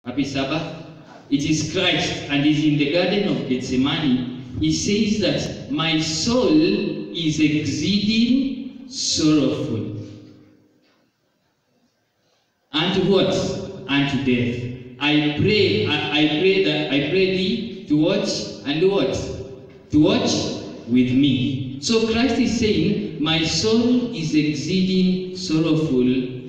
Happy Sabbath. It is Christ, and is in the Garden of Gethsemane. He says that my soul is exceeding sorrowful. Unto what? Unto death. I pray thee to watch and do what? To watch with me. So Christ is saying, my soul is exceeding sorrowful,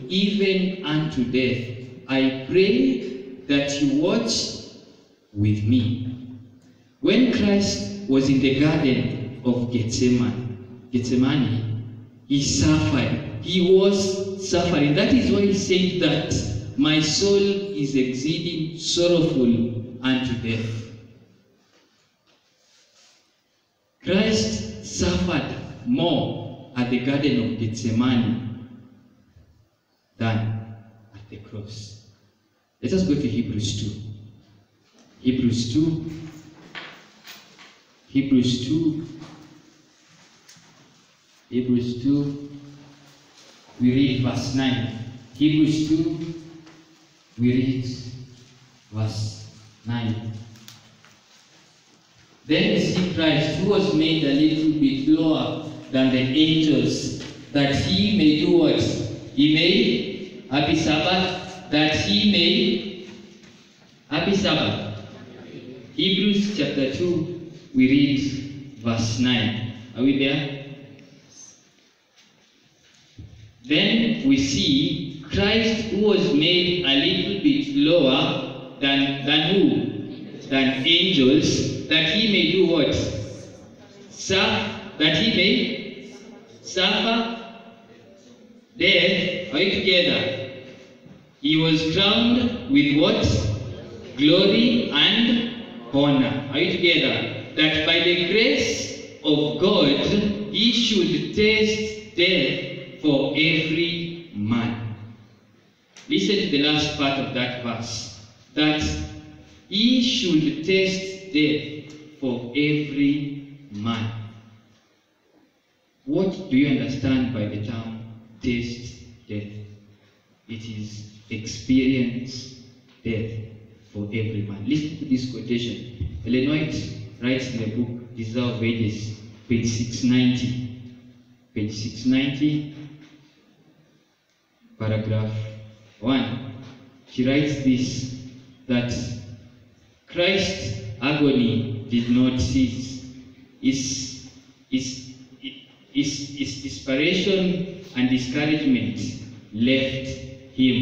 even unto death. I pray that you watch with me. When Christ was in the Garden of Gethsemane, he suffered. He was suffering. That is why he said that my soul is exceeding sorrowful unto death. Christ suffered more at the Garden of Gethsemane than at the cross. Let us go to Hebrews 2. Hebrews 2. Hebrews 2. Hebrews 2. We read verse 9. Hebrews 2. We read verse 9. Then we see Christ, who was made a little bit lower than the angels, that he may do what? He may, happy Sabbath, that he may, happy Sabbath. Hebrews chapter 2, we read verse 9. Are we there? Then we see Christ, who was made a little bit lower than who? Than angels, that he may do what? That he may suffer death. Are you together? He was crowned with what? Glory and honor. Are you together? That by the grace of God, he should taste death for every man. Listen to the last part of that verse. That he should taste death for every man. What do you understand by the term taste death? It is experience death for every man. Listen to this quotation. Ellen White writes in the book Desire of Ages, page 690. Page 690, paragraph 1. She writes this, that Christ's agony did not cease. His desperation and discouragement left him.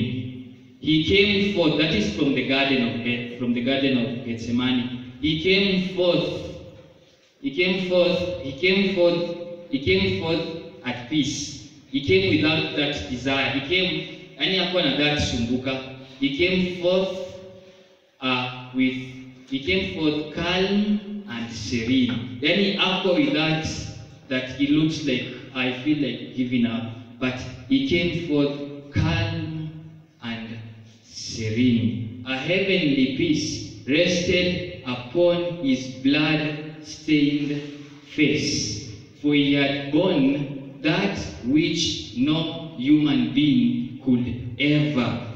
He came forth, that is from the Garden of Gethsemane. He came forth at peace. He came without that desire. He came forth calm and serene. Then he after with that he looks like, I feel like giving up. But he came forth calm and serene. A heavenly peace rested upon his blood-stained face. For he had borne that which no human being could ever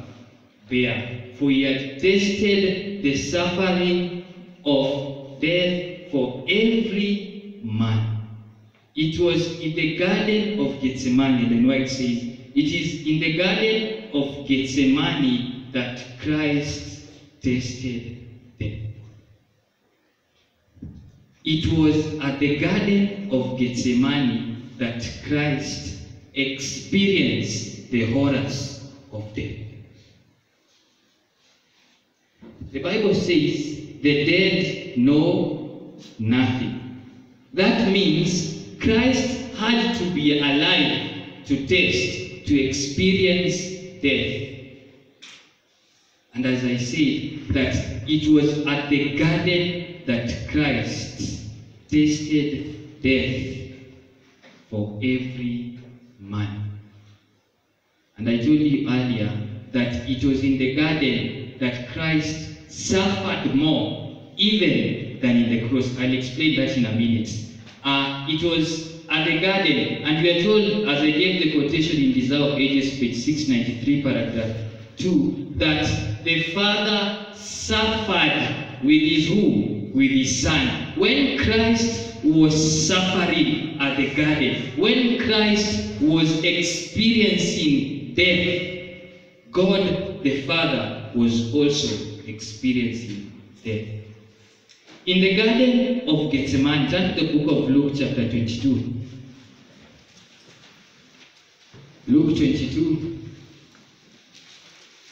bear. For he had tasted the suffering of death for every man. It was in the Garden of Gethsemane, Ellen White says, it is in the Garden of Gethsemane that Christ tasted death. It was at the Garden of Gethsemane that Christ experienced the horrors of death. The Bible says the dead know nothing. That means Christ had to be alive to taste, to experience death. And as I said, that it was at the garden that Christ tasted death for every man. And I told you earlier that it was in the garden that Christ suffered more even than in the cross. I'll explain that in a minute. It was at the garden, and we are told, as I gave the quotation in Desire of Ages, page 693, paragraph 2, that the Father suffered with his who? With his son. When Christ was suffering at the garden, when Christ was experiencing death, God the Father was also experiencing death. In the Garden of Gethsemane, turn to the book of Luke chapter 22. Luke 22.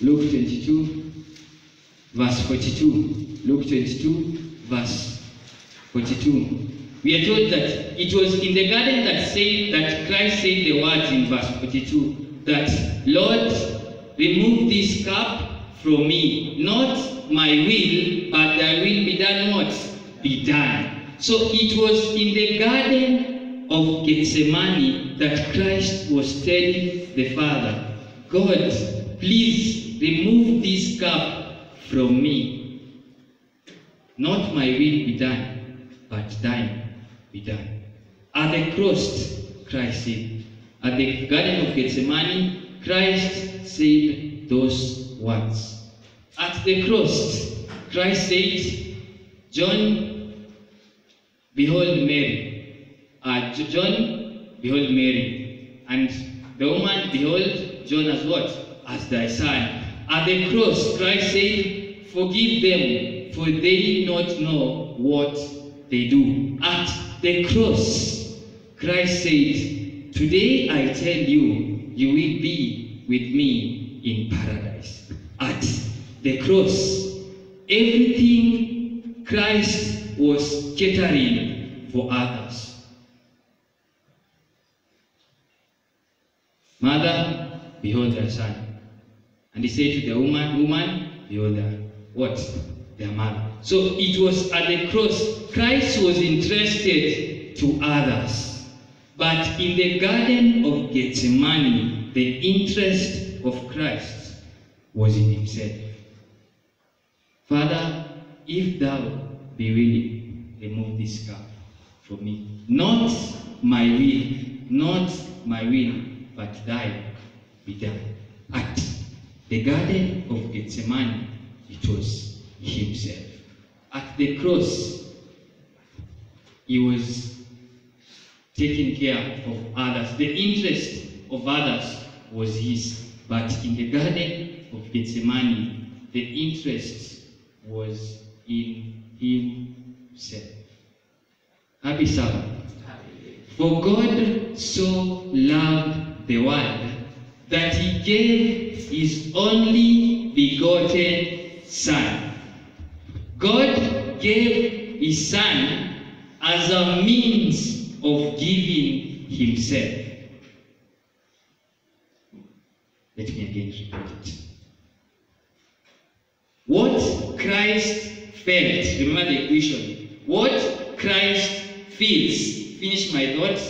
Luke 22, verse 42. Luke 22, verse 42. We are told that it was in the garden that Christ said the words in verse 42, that, Lord, remove this cup from me, not my will, but thy will be done what? Be done. So it was in the Garden of Gethsemane that Christ was telling the Father, God, please remove this cup from me. Not my will be done, but thine be done. At the cross, Christ said. At the Garden of Gethsemane, Christ said those words. At the cross, Christ said, John, behold Mary. John, behold Mary. And the woman, behold John as what? As thy son. At the cross, Christ said, forgive them, for they not know what they do. At the cross, Christ said, today I tell you, you will be with me in paradise. At the cross, everything Christ was catering for others. Mother, behold thy son. And he said to the woman, behold their mother. So it was at the cross, Christ was interested to others. But in the Garden of Gethsemane, the interest of Christ was in himself. Father, if thou be willing, remove this cup from me. Not my will, but thy be done. At the Garden of Gethsemane, it was himself. At the cross, he was taking care of others. The interest of others was his. But in the Garden of Gethsemane, the interest was in himself. Happy Sabbath. For God so loved the world that he gave his only begotten Son. God gave his Son as a means of giving himself. Let me again repeat it. What Christ felt, remember the equation. What Christ feels. Finish my thoughts.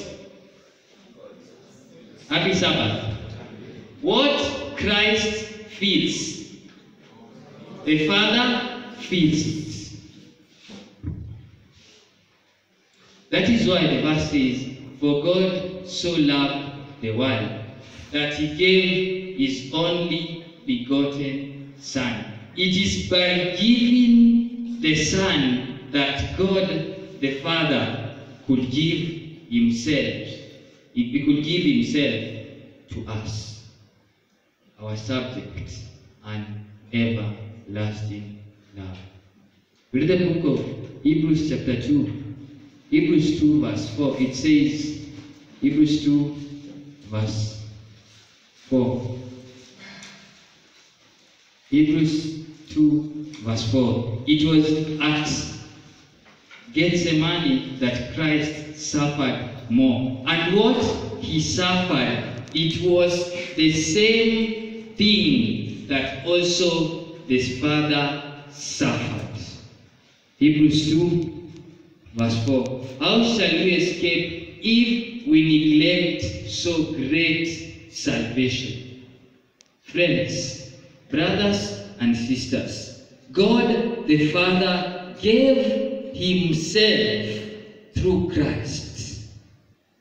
Happy Sabbath. What Christ feels, the Father feels it. That is why the verse says, for God so loved the world that he gave his only begotten Son. It is by giving the Son that God the Father could give himself. He could give himself to us, our subject, and everlasting love. Read the book of Hebrews chapter 2. Hebrews 2 verse 4. It says, Hebrews 2 verse 4. Hebrews 2 verse 4. It was at Gethsemane that Christ suffered more. And what he suffered, it was the same thing that also the Father suffered. Hebrews 2 verse 4. How shall we escape if we neglect so great salvation? Friends, brothers and sisters, God the Father gave himself through Christ.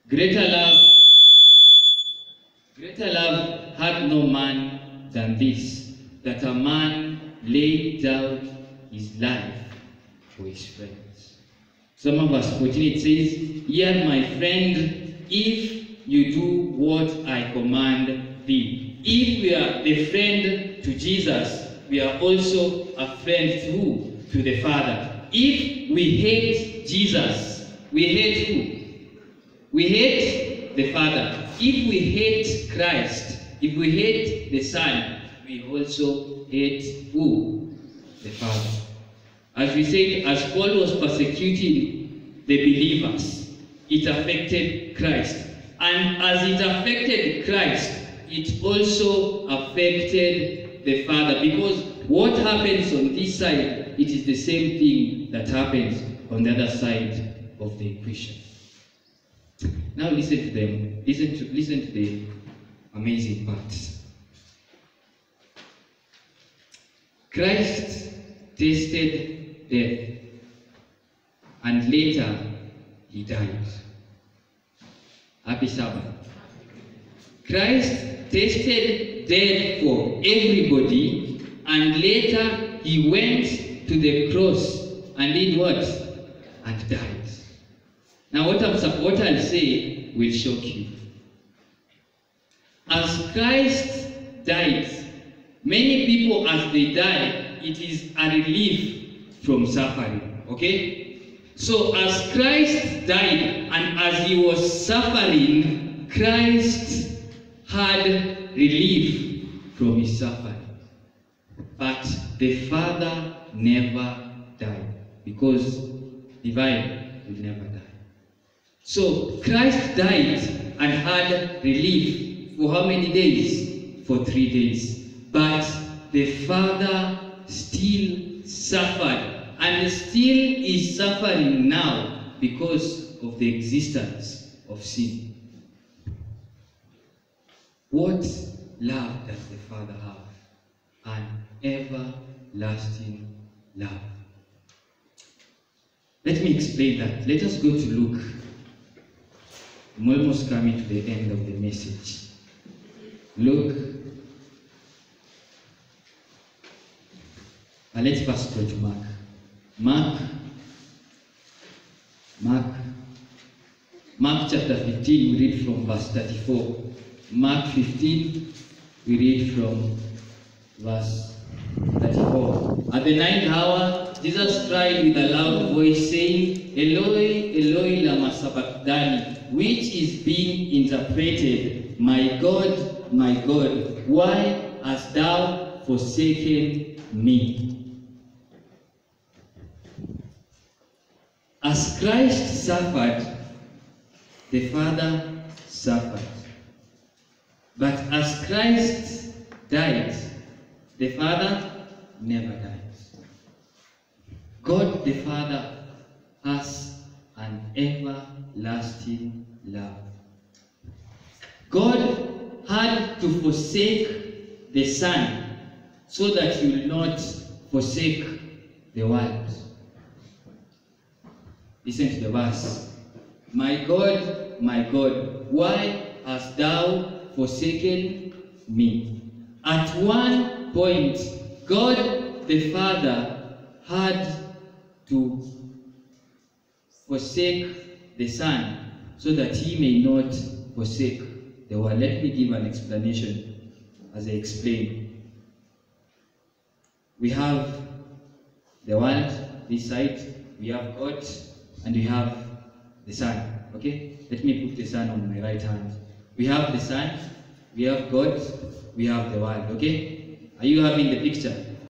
Greater love had no man than this, that a man laid down his life for his friends. Some verse 14 it says, "Hear my friend, if you do what I command thee." If we are the friend to Jesus, we are also a friend to who? To the Father. If we hate Jesus, we hate who? We hate the Father. If we hate Christ, if we hate the Son, we also hate who? The Father. As we said, as Paul was persecuting the believers, it affected Christ. And as it affected Christ, it also affected the Father. Because what happens on this side, it is the same thing that happens on the other side of the equation. Now listen to them. Listen to the amazing parts. Christ tasted death, and later he died. Happy Sabbath. Christ tasted death for everybody, and later he went to the cross and did what? And died. Now what I'll say will shock you. As Christ died, many people as they die, it is a relief from suffering. Okay? So as Christ died and as he was suffering, Christ had relief from his suffering. But the Father never died, because divine will never die. So Christ died and had relief for how many days? For 3 days. But the Father still suffered, and still is suffering now because of the existence of sin. What love does the Father have? An everlasting love. Let me explain that. Let us go to Luke. I'm almost coming to the end of the message. Luke. Let's first go to Mark. Mark chapter 15, we read from verse 34. Mark 15, we read from verse 34. At the ninth hour, Jesus cried with a loud voice, saying, "Eloi, Eloi, lama sabachthani," which is being interpreted, my God, why hast thou forsaken me?" As Christ suffered, the Father suffered. But as Christ died, the Father never died. God the Father has an everlasting love. God had to forsake the Son so that he will not forsake the world. Listen to the verse. My God, why hast thou forsaken me? At one point, God the Father had to forsake the Son so that he may not forsake the world. Let me give an explanation as I explain. We have the world, this side, we have God, and we have the Son. Okay? Let me put the Son on my right hand. We have the Son, we have God, we have the world. Okay? Are you having the picture?